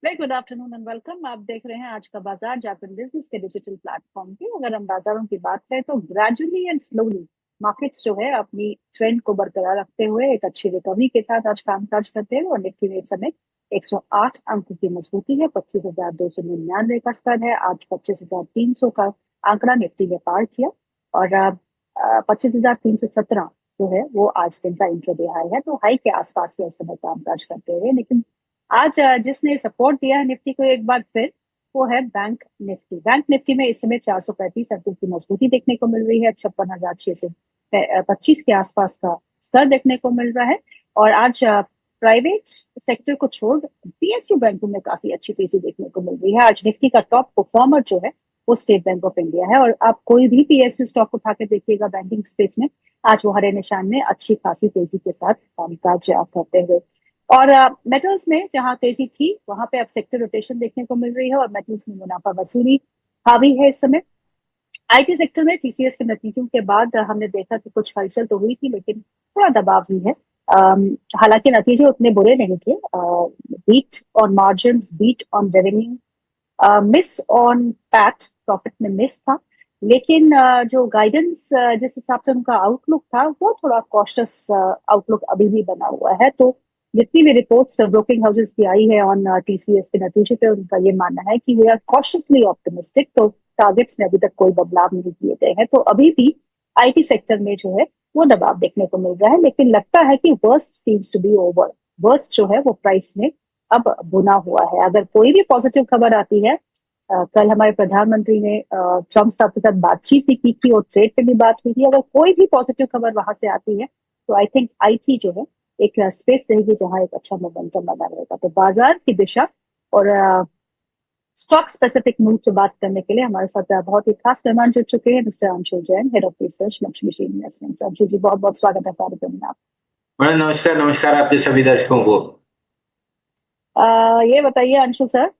Very good afternoon and welcome. आप देख रहे हैं आज का बाजार जापान बिजनेस के डिजिटल प्लेटफॉर्म पे। अगर हम बाजारों की बात करें तो ग्रेजुअली एंड स्लोली मार्केट्स जो है अपनी ट्रेंड को बरकरार रखते हुए एक अच्छी रिकवरी के साथ आज कामकाज करते हैं और निफ्टी में इस समय 108 अंकों की मजबूती है। 25,299 का स्तर है। आज 25,300 का आंकड़ा निफ्टी ने पार किया और 25,317 जो है वो आज दिन का इंट्राडे हाई है। तो हाई के आसपास ही इस समय कामकाज करते हुए, लेकिन आज जिसने सपोर्ट दिया है निफ्टी को एक बार फिर, वो है बैंक निफ्टी। बैंक निफ्टी में इस समय 435 अंकों की मजबूती देखने को मिल रही है। 56,625 के आसपास का स्तर देखने को मिल रहा है। और आज प्राइवेट सेक्टर को छोड़ पीएसयू बैंकों में काफी अच्छी तेजी देखने को मिल रही है। आज निफ्टी का टॉप परफॉर्मर जो है वो स्टेट बैंक ऑफ इंडिया है। और आप कोई भी पीएसयू स्टॉक उठा के देखिएगा बैंकिंग स्पेस में, आज वो हरे निशान में अच्छी खासी तेजी के साथ कामकाज करते हुए। और मेटल्स में जहां तेजी थी वहां पे अब सेक्टर रोटेशन देखने को मिल रही है और मेटल्स में मुनाफा वसूली हावी है इस समय। आईटी सेक्टर में टीसीएस के नतीजों के बाद हमने देखा कि कुछ हलचल तो हुई थी, लेकिन थोड़ा दबाव भी है। हालांकि नतीजे उतने बुरे नहीं थे। Beat on margin, beat on revenue, miss on PAT, profit में मिस था। लेकिन जो गाइडेंस जिस हिसाब से उनका आउटलुक था वो थोड़ा कॉशियस आउटलुक अभी भी बना हुआ है। तो जितनी भी रिपोर्ट्स ब्रोकिंग हाउसेस की आई है ऑन टीसीएस के नतीजे पे, उनका ये मानना है कि वी आर कॉशियसली ऑप्टिमिस्टिक। तो टारगेट्स में अभी तक कोई बदलाव नहीं किए गए हैं। तो अभी भी आईटी सेक्टर में जो है वो दबाव देखने को मिल रहा है, लेकिन लगता है कि worst seems to be over. Worst जो है वो प्राइस में अब बुना हुआ है। अगर कोई भी पॉजिटिव खबर आती है, कल हमारे प्रधानमंत्री ने ट्रम्प साहब के साथ बातचीत भी की थी और ट्रेड पे भी बात हुई थी। अगर कोई भी पॉजिटिव खबर वहां से आती है तो आई थिंक आईटी जो है एक स्पेस रहेगी जहां एक अच्छा मोमेंटम बना रहेगा। तो बाजार की दिशा और स्टॉक स्पेसिफिक मूव पे बात करने के लिए हमारे साथ बहुत ही खास मेहमान जुड़ चुके हैं, mister Anshul Jain, head of research Lakshmi Investments. Anshul ji, बहुत बहुत स्वागत है कार्यक्रम में। मैडम नमस्कार। नमस्कार आपके सभी दर्शकों को। ये बताइए अंशुल सर,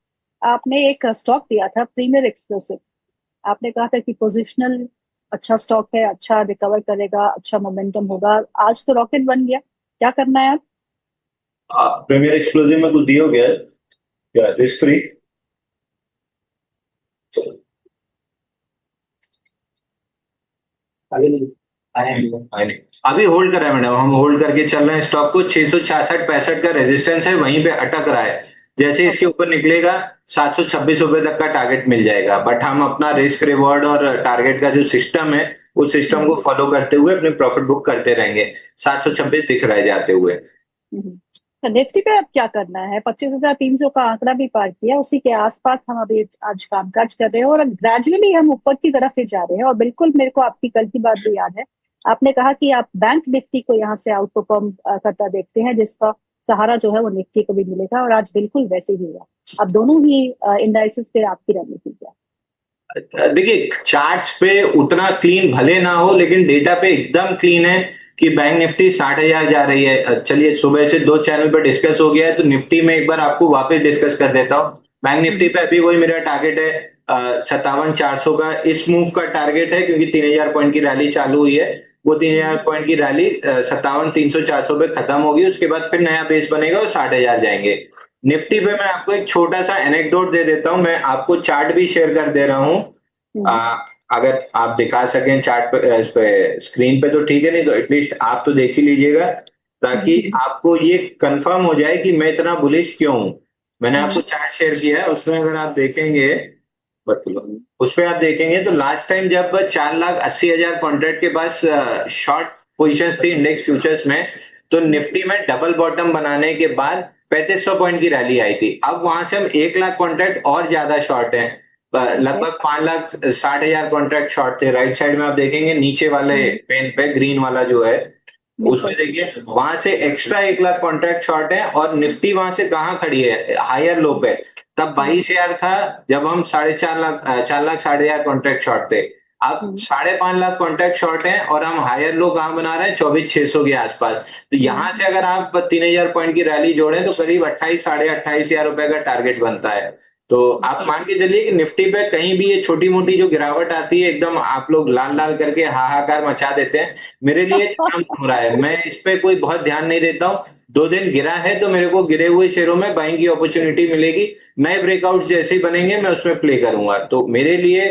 आपने एक स्टॉक दिया था प्रीमियर एक्सक्लूसिव। आपने कहा था कि पोजिशनल अच्छा स्टॉक है, अच्छा रिकवर करेगा, अच्छा मोमेंटम होगा। आज तो रॉकेट बन गया, क्या करना है आप? प्रीमियर एक्सक्लूसिव में कुछ दिया हो गया है? क्या रिस्क फ्री? अभी नहीं आए नहीं। अभी होल्ड कर रहे हैं मैडम, हम होल्ड करके चल रहे हैं स्टॉक को। 666-65 का रेजिस्टेंस है, वहीं पे अटक रहा है। जैसे इसके ऊपर निकलेगा 726 रुपए तक का टारगेट मिल जाएगा। बट हम अपना रिस्क रिवॉर्ड और टारगेट का जो सिस्टम है उस सिस्टम को हम्म, फॉलो करते हुए अपने प्रॉफिट बुक करते रहेंगे। 726 दिख रहा है जाते हुए। हम्म। तो निफ्टी पे अब क्या करना है? 25,300 का आंकड़ा भी पार किया, उसी के आसपास हम अभी आज कामकाज कर रहे हैं और ग्रेजुअली हम ऊपर की तरफ ही जा रहे हैं। और बिल्कुल मेरे को आपकी कल की बात भी याद है। आपने कहा कि आप बैंक निफ्टी को यहाँ से आउट परफॉर्म करता देखते हैं, जिसका सहारा जो है वो निफ्टी को भी मिलेगा। और आज बिल्कुल वैसे ही हुआ। अब दोनों ही इंडाइसेस पे आपकी रणनीति क्या देखिए, चार्ट्स पे उतना क्लीन भले ना हो, लेकिन डेटा पे एकदम क्लीन है कि बैंक निफ्टी 60,000 जा रही है। चलिए, सुबह से दो चैनल पे डिस्कस हो गया है, तो निफ्टी में एक बार आपको वापस डिस्कस कर देता हूँ। बैंक निफ्टी है? पे अभी वही मेरा टारगेट है, 57,400 का इस मूव का टारगेट है, क्योंकि 3,000 पॉइंट की रैली चालू हुई है। वो 3,000 पॉइंट की रैली 57,300-400 पे खत्म होगी, उसके बाद फिर नया बेस बनेगा और 60,000 जाएंगे। निफ्टी पे मैं आपको एक छोटा सा एनेक्डोट दे देता हूँ, मैं आपको चार्ट भी शेयर कर दे रहा हूँ। हम्म, अगर आप दिखा सकें चार्ट पे, इस पे स्क्रीन पे तो ठीक है, नहीं तो एटलीस्ट आप तो देख ही लीजिएगा, ताकि हम्म, आपको ये कंफर्म हो जाए कि मैं इतना बुलिश क्यों हूं। मैंने आपको हम्म, चार्ट शेयर किया है, उसमें अगर आप देखेंगे, हम्म, उस पे आप देखेंगे तो लास्ट टाइम जब 4,80,000 कॉन्ट्रैक्ट के पास शॉर्ट पोजीशंस थी इंडेक्स फ्यूचर्स में, तो हम्म, निफ्टी में डबल बॉटम बनाने के बाद 3500 पॉइंट की रैली आई थी। अब वहां से हम 1 लाख कॉन्ट्रैक्ट और ज्यादा शॉर्ट है, ओके, लगभग 5,60,000 कॉन्ट्रैक्ट शॉर्ट थे। राइट साइड में आप देखेंगे नीचे वाले हम्म, पेन पे ग्रीन वाला जो है, उसमें बिल्कुल, देखिए वहां से एक्स्ट्रा 1 लाख कॉन्ट्रैक्ट शॉर्ट है। और निफ्टी वहां से कहाँ खड़ी है? हायर लो पे। तब हम्म, 22,000 था जब हम 4.5 लाख 4,60,000 कॉन्ट्रैक्ट शॉर्ट थे। अब हम्म, 5.5 लाख कॉन्ट्रैक्ट शॉर्ट है और हम हायर लो कहाँ बना रहे हैं? 24,600 के आसपास। तो हम्म, यहां से अगर आप 3,000 पॉइंट की रैली जोड़ें तो करीब 28 साढ़े 28,000 रुपए का टारगेट बनता है। तो आप मान के चलिए कि निफ्टी पे कहीं भी ये छोटी मोटी जो गिरावट आती है एकदम आप लोग लाल लाल करके हाहाकार मचा देते हैं। मेरे लिए काम हो रहा है, मैं इस पे कोई बहुत ध्यान नहीं देता हूँ। 2 दिन गिरा है तो मेरे को गिरे हुए शेयरों में बाइंग की अपॉर्चुनिटी मिलेगी। नए ब्रेकआउट जैसे ही बनेंगे मैं उसमें प्ले करूंगा। तो मेरे लिए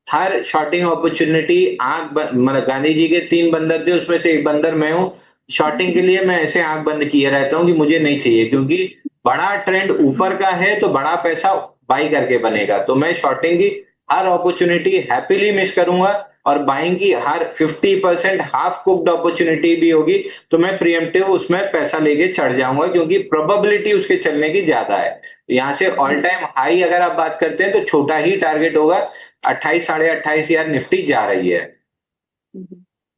हर शॉर्टिंग अपॉर्चुनिटी मतलब गांधी जी के 3 बंदर थे उसमें से एक बंदर मैं हूँ। शॉर्टिंग के लिए मैं ऐसे आंख बंद किए रहता हूँ कि मुझे नहीं चाहिए, क्योंकि बड़ा ट्रेंड ऊपर का है तो बड़ा पैसा बाई करके बनेगा। तो मैं शॉर्टिंग की हर अपॉर्चुनिटी हैप्पीली मिस करूंगा, और बाइंग की हर 50% हाफ कुक्ड अपॉर्चुनिटी भी होगी तो मैं प्रीएम्प्टिव उसमें पैसा लेके चढ़ जाऊंगा, क्योंकि प्रोबेबिलिटी उसके चलने की ज्यादा है। यहाँ से ऑल टाइम हाई अगर आप बात करते हैं तो छोटा ही टारगेट होगा। 28 साढ़े 28,000 निफ्टी जा रही है।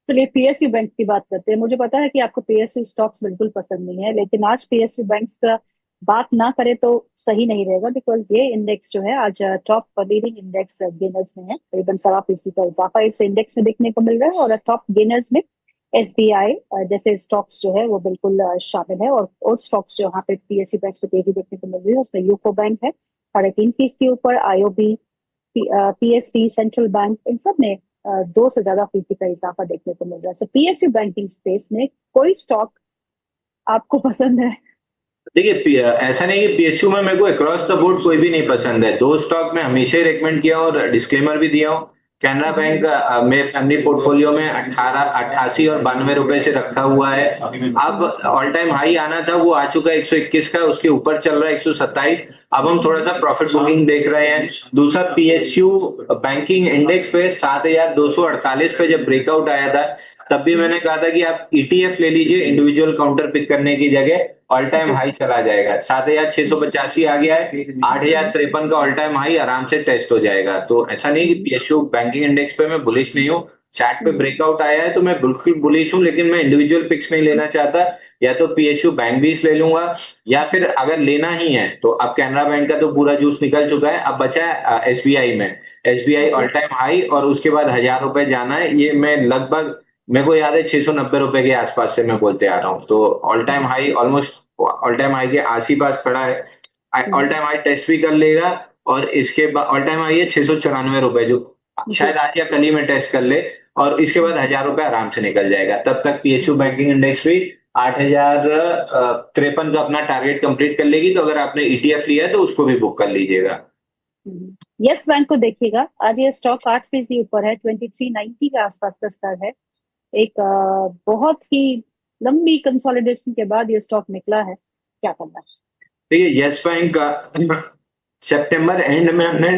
चलिए पीएसयू बैंक की बात करते हैं। मुझे पता है कि आपको पीएसयू स्टॉक्स बिल्कुल पसंद नहीं है, लेकिन आज पीएसयू बैंक्स का बात ना करें तो सही नहीं रहेगा, बिकॉज ये इंडेक्स जो है आज टॉप लीडिंग इंडेक्स गेनर्स में है। करीबन 1.25% का इजाफा इस इंडेक्स में देखने को मिल रहा है, और टॉप गेनर्स में एसबीआई जैसे स्टॉक्स जो है वो बिल्कुल शामिल है। और स्टॉक्स जो यहाँ पे पीएसयू बैंक से तेजी देखने को मिल रही है उसमें यूको बैंक है 3.5% के ऊपर, आईओबी, पीएसपी, सेंट्रल बैंक, इन सब ने 2 से ज्यादा फीसदी का इजाफा देखने को मिल रहा है। सो पीएसयू बैंकिंग स्पेस में कोई स्टॉक आपको पसंद है? देखिए ऐसा नहीं कि पीएसयू में मेरे को अक्रॉस द बोर्ड कोई भी नहीं पसंद है। 2 स्टॉक में हमेशा ही रेकमेंड किया और डिस्क्लेमर भी दिया हूँ। कैनरा बैंक मेरे फैमिली पोर्टफोलियो में 88 और 92 रुपए से रखा हुआ है। अब ऑल टाइम हाई आना था, वो आ चुका है 121 का, उसके ऊपर चल रहा है 127। अब हम थोड़ा सा प्रॉफिट बुकिंग देख रहे हैं। दूसरा पीएसयू बैंकिंग इंडेक्स पे 7,248 पे जब ब्रेकआउट आया था तब भी मैंने कहा था कि आप ईटीएफ ले लीजिए इंडिविजुअल काउंटर पिक करने की जगह, ऑल टाइम हाई चला जाएगा। 7,685 आ गया है, 8,053 का ऑल टाइम हाई आराम से टेस्ट हो जाएगा। तो ऐसा नहीं कि पीएसयू बैंकिंग इंडेक्स पे मैं बुलिश नहीं हूँ। चार्ट पे ब्रेकआउट आया है तो मैं बिल्कुल बुलिश हूँ, लेकिन मैं इंडिविजुअल पिक्स नहीं लेना चाहता। या तो पीएसयू बैंक बीस ले लूंगा, या फिर अगर लेना ही है तो अब कैनरा बैंक का तो पूरा जूस निकल चुका है, अब बचा है एसबीआई में। एसबीआई ऑल टाइम हाई और उसके बाद 1,000 रुपए जाना है। ये मैं लगभग, मेरे को याद है 690 रुपए के आसपास से मैं बोलते आ रहा हूँ। तो all time high almost all time high के आस ही पास खड़ा है। ऑल टाइम हाई टेस्ट भी कर लेगा, और इसके बाद ऑल टाइम हाई है 694 रुपए, जो शायद आज या कल ही में टेस्ट कर ले, और इसके बाद 1,000 रुपए आराम से निकल जाएगा। तब तक पीएसयू बैंकिंग इंडेक्स भी 8,053 का अपना टारगेट कंप्लीट कर लेगी। तो अगर आपने ईटीएफ लिया है तो उसको भी बुक कर लीजिएगा। यस बैंक को देखिएगा, आज ये स्टॉक 8% ऊपर है, 2390 के आसपास का स्तर है। एक बहुत ही लंबी कंसोलिडेशन के बाद ये स्टॉक निकला है, क्या करना है? देखिए यस बैंक का सितंबर एंड में हमने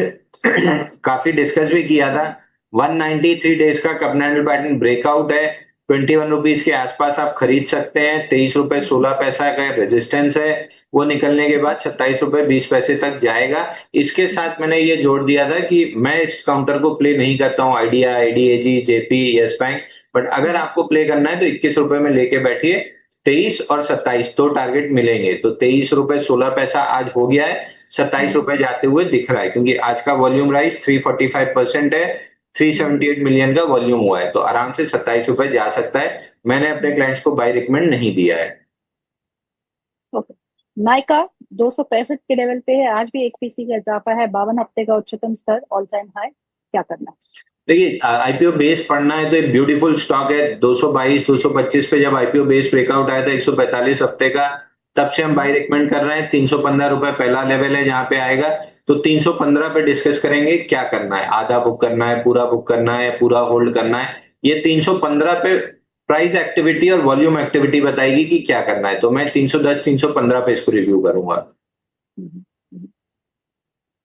काफी डिस्कस भी किया था। 193 डेज का कप कैंडल पैटर्न ब्रेकआउट है। 21 रुपीज के आसपास आप खरीद सकते हैं। 23 रुपए 16 पैसा का रेजिस्टेंस है, वो निकलने के बाद 27 रुपए 20 पैसे तक जाएगा। इसके साथ मैंने ये जोड़ दिया था कि मैं इस काउंटर को प्ले नहीं करता हूँ आइडिया, आईडीएजी, जेपी, यस बैंक, बट अगर आपको प्ले करना है तो 21 रुपए में लेके बैठिए। 23 और 27 दो टारगेट मिलेंगे। तो 23 रुपए 16 पैसा आज हो गया है, 27 रुपए जाते हुए दिख रहा है, क्योंकि आज का वॉल्यूम राइज 345% है। 378 मिलियन का वॉल्यूम हुआ है, तो आराम से 27 रुपए जा सकता है। मैंने अपने क्लाइंट्स को बाय रिकमेंड नहीं दिया है। ओके, नायका 265 के लेवल पे है, आज भी 1% का इजाफा है, 52 हफ्ते का उच्चतम स्तर, ऑल टाइम हाई, क्या करना है? देखिए आईपीओ बेस पढ़ना है तो एक ब्यूटीफुल स्टॉक है। 222 225 पे जब आईपीओ बेस ब्रेकआउट आया था 145 हफ्ते का, तब से हम बाय रिकमेंड कर रहे हैं। 315 रुपए पहला लेवल है जहां पे आएगा। तो 315 पे डिस्कस करेंगे क्या करना है, आधा बुक करना है, पूरा बुक करना है, पूरा होल्ड करना है। ये 315 पे प्राइस एक्टिविटी और वॉल्यूम एक्टिविटी बताएगी कि क्या करना है। तो मैं 310 315 पे इसको रिव्यू करूंगा।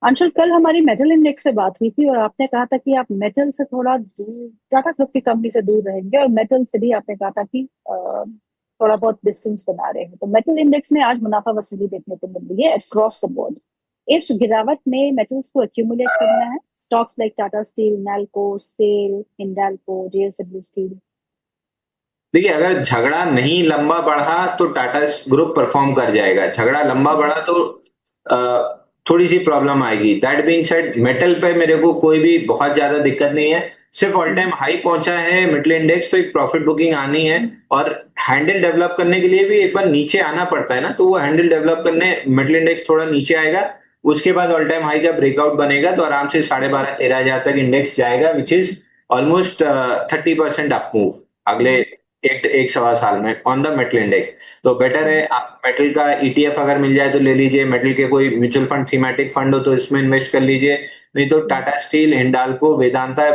अंशुल, कल हमारी मेटल इंडेक्स पे बात हुई थी और आपने कहा था कि आप मेटल से थोड़ा दूर, टाटा ग्रुप की कंपनी से दूर रहेंगे, और मेटल से भी आपने कहा था कि थोड़ा बहुत डिस्टेंस बना रहे हैं। तो मेटल इंडेक्स में आज मुनाफा वसूली देखने को मिल रही है अक्रॉस द बोर्ड। इस गिरावट में मेटल्स को एक्यूमुलेट करना है, stocks like Tata steel, NALCO, SAIL, Hindalco, JSW steel. देखिए अगर झगड़ा नहीं लंबा बढ़ा तो टाटा ग्रुप परफॉर्म कर जाएगा। झगड़ा लंबा बढ़ा तो थोड़ी सी प्रॉब्लम आएगी। दैट बीइंग सेड, मेटल पे मेरे को कोई भी बहुत ज्यादा दिक्कत नहीं है। सिर्फ ऑल टाइम हाई पहुंचा है मेटल इंडेक्स, तो एक प्रॉफिट बुकिंग आनी है। और हैंडल डेवलप करने के लिए भी एक बार नीचे आना पड़ता है ना, तो वो हैंडल डेवलप करने मेटल इंडेक्स थोड़ा नीचे आएगा, उसके बाद ऑल टाइम हाई का ब्रेकआउट बनेगा तो आराम से 12,500-13,000 तक इंडेक्स जाएगा, which is almost 30% up move अगले एक सवा साल में ऑन द मेटल इंडेक्स। तो बेटर है आप मेटल का ईटीएफ अगर मिल जाए तो ले लीजिए, मेटल के कोई म्यूचुअल फंड थीमेटिक फंड हो तो इसमें इन्वेस्ट कर लीजिए, नहीं तो Tata steel, Hindalco, Vedanta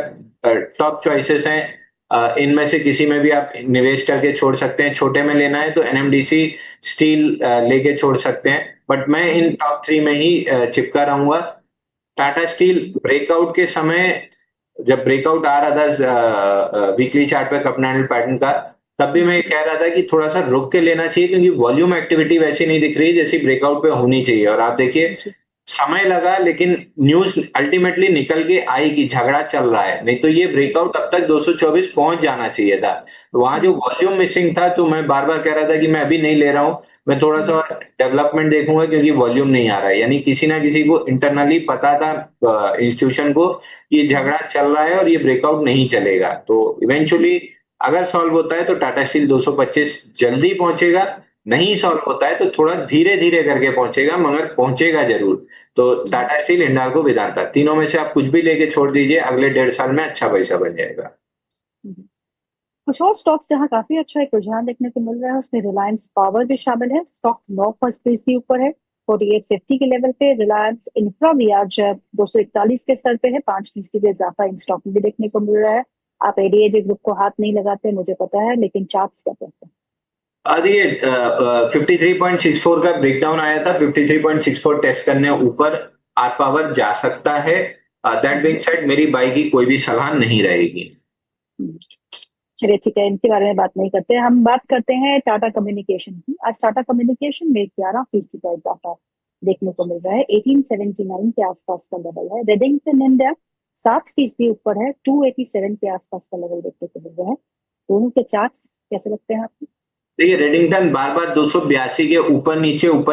top choices हैं। इनमें से किसी में भी आप निवेश करके छोड़ सकते हैं। छोटे में लेना है तो एनएमडीसी स्टील लेके छोड़ सकते हैं, बट मैं इन टॉप 3 में ही चिपका रहूंगा। टाटा स्टील ब्रेकआउट के समय, जब ब्रेकआउट आ रहा था वीकली चार्ट पे कप एंडल पैटर्न का, तब भी मैं कह रहा था कि थोड़ा सा रुक के लेना चाहिए, क्योंकि वॉल्यूम एक्टिविटी वैसी नहीं दिख रही जैसी ब्रेकआउट पे होनी चाहिए। और आप देखिए समय लगा, लेकिन न्यूज अल्टीमेटली निकल के आएगी, झगड़ा चल रहा है, नहीं तो ये ब्रेकआउट अब तक 224 पहुंच जाना चाहिए था। तो वहां जो वॉल्यूम मिसिंग था, तो मैं बार बार कह रहा था कि मैं अभी नहीं ले रहा हूं, मैं थोड़ा सा डेवलपमेंट देखूंगा, क्योंकि वॉल्यूम नहीं आ रहा है। यानी किसी ना किसी को इंटरनली पता था इंस्टीट्यूशन को, ये झगड़ा चल रहा है और ये ब्रेकआउट नहीं चलेगा। तो इवेंचुअली अगर सॉल्व होता है तो टाटा स्टील 225 जल्दी पहुंचेगा, नहीं सॉल्व होता है तो थोड़ा धीरे धीरे करके पहुंचेगा, मगर पहुंचेगा जरूर। तो टाटा स्टील, हिंडाल्को, वेदांता, तीनों में से आप कुछ भी लेके छोड़ दीजिए, अगले 1.5 साल में अच्छा पैसा बन जाएगा। कुछ और स्टॉक्स जहां काफी अच्छा एक रुझान देखने को मिल रहा है, उसमें रिलायंस पावर भी शामिल है। स्टॉक 9% ऊपर है 4850 के लेवल पे। रिलायंस इंफ्रा भी आज 241 के स्तर पे है, 5% का इजाफा इन स्टॉक में भी देखने को मिल रहा है। आप एडीएजे ग्रुप को हाथ नहीं लगाते, मुझे पता है, लेकिन चार्ट्स क्या कहते हैं? देखिए 53.64 का ब्रेकडाउन आया था, 53.64 टेस्ट करने ऊपर आर पावर जा सकता है। दैट बीइंग सेड, मेरी बाई की कोई भी सलाह नहीं रहेगी। चलिए ठीक है, इनके बारे में बात नहीं करते। हम बात करते हैं टाटा कम्युनिकेशन की। आज टाटा कम्युनिकेशन में 11% का इजाफा देखने को मिल रहा है, 1879 के आसपास का लेवल है। रेडिंगटन इंडिया 7% ऊपर है, 287 के आसपास का लेवल देखने को मिल रहा है। दोनों के चार्ट्स कैसे लगते हैं आपको? देखिए रेडिंगटन बार बार 282 के ऊपर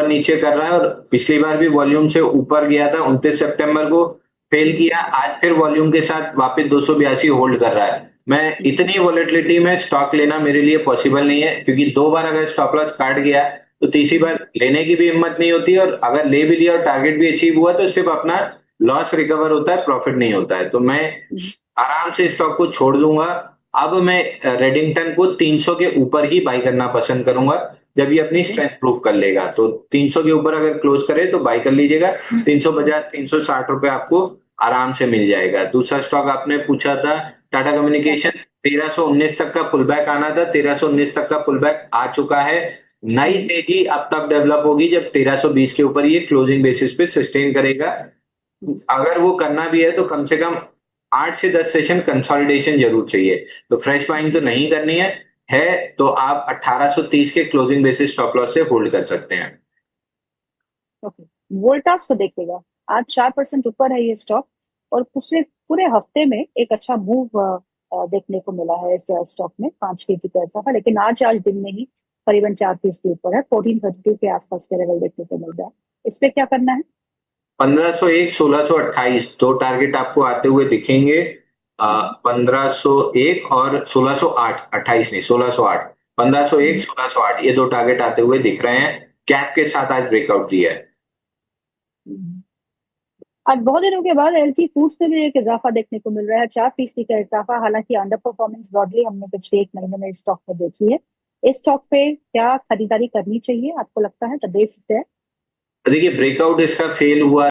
नीचे कर रहा है, और पिछली बार भी वॉल्यूम से ऊपर गया था, 29 सितंबर को फेल किया, आज फिर वॉल्यूम के साथ वापस 282 होल्ड कर रहा है। मैं इतनी वॉलेटिलिटी में स्टॉक लेना मेरे लिए पॉसिबल नहीं है, क्योंकि 2 बार अगर स्टॉप लॉस काट गया तो तीसरी बार लेने की भी हिम्मत नहीं होती, और अगर ले भी लिया और टारगेट भी अचीव हुआ तो सिर्फ अपना लॉस रिकवर होता है, प्रॉफिट नहीं होता है। तो मैं आराम से स्टॉक को छोड़ दूंगा। अब मैं रेडिंगटन को 300 के ऊपर ही बाई करना पसंद करूंगा, जब ये अपनी स्ट्रेंथ प्रूव कर लेगा। तो 300 के ऊपर अगर क्लोज करे तो बाई कर लीजिएगा। 350 360 रुपए आपको आराम से मिल जाएगा। दूसरा स्टॉक आपने पूछा था टाटा कम्युनिकेशन, 1319 तक का पुल बैक आना था, 1319 तक का पुल बैक आ चुका है। नई तेजी अब तब डेवलप होगी जब 1320 के ऊपर ये क्लोजिंग बेसिस पे सस्टेन करेगा। अगर वो करना भी है तो कम से कम 8 से 10 सेशन कंसोलिडेशन जरूर चाहिए। तो फ्रेश बाइंग तो नहीं करनी है तो आप 1830 के क्लोजिंग बेसिस स्टॉप लॉस से होल्ड कर सकते हैं। ओके, वोल्टास को देखिएगा, आज 4% ऊपर है ये स्टॉक, और पूरे पूरे हफ्ते में एक अच्छा मूव देखने को मिला है इस स्टॉक में, 5% का इजाफा। लेकिन आज दिन में ही करीबन 4% ऊपर है, 1432 के आसपास के लेवल देखने को मिल रहा है। इस पे क्या करना है? 1501 1628 दो टारगेट आपको आते हुए दिखेंगे। 1501 और 1608, 28 नहीं 1608, 1501 1608 ये दो टारगेट आते हुए दिख रहे हैं। कैप के साथ आज ब्रेकआउट दिया है। आज बहुत दिनों के बाद एलटी फूड्स में भी एक इजाफा देखने को मिल रहा है, 4% का इजाफा। हालांकि अंडर परफॉर्मेंस ब्रॉडली हमने पिछले 1 महीने में स्टॉक में देखी है। इस स्टॉक पे क्या खरीदारी करनी चाहिए आपको लगता है? द बेस है। देखिए ब्रेकआउट इसका फेल हुआ